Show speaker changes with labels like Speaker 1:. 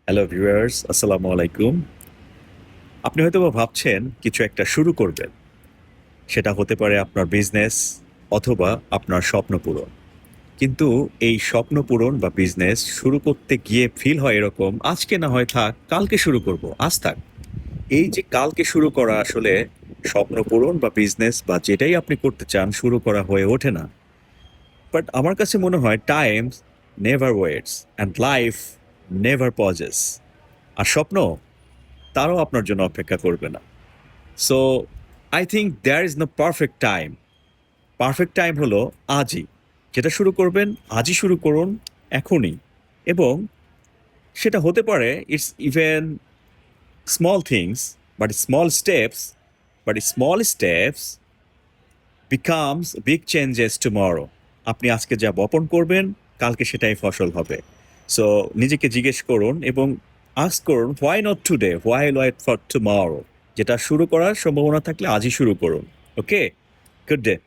Speaker 1: Hello viewers, আসসালামু আলাইকুম। আপনি হয়তোবা ভাবছেন কিছু একটা শুরু করবেন। সেটা হতে পারে আপনার বিজনেস অথবা আপনার স্বপ্ন পূরণ। কিন্তু এই স্বপ্ন পূরণ বা বিজনেস শুরু করতে গিয়ে ফিল হয় এরকম, আজকে না হয় থাক, কালকে শুরু করব, আজ থাক। এই যে কালকে শুরু করা আসলে স্বপ্ন পূরণ বা বিজনেস বা যেটাই আপনি করতে চান শুরু করা হয়ে ওঠে না। বাট আমার কাছে মনে হয় time never waits and life never pauses. আর স্বপ্ন তারাও আপনার জন্য অপেক্ষা করবে না। So I think there is no perfect time. Perfect time হলো আজই। যেটা শুরু করবেন আজই শুরু করুন, এখনই। এবং সেটা হতে পারে it's even small things, but small steps becomes big changes tomorrow. আপনি আজকে যা বপন করবেন কালকে সেটাই ফসল হবে। সো নিজেকে জিজ্ঞেস করুন এবং আস্ক করুন, why not today, why wait for tomorrow. যেটা শুরু করার সম্ভাবনা থাকলে আজই শুরু করুন। Okay, good day.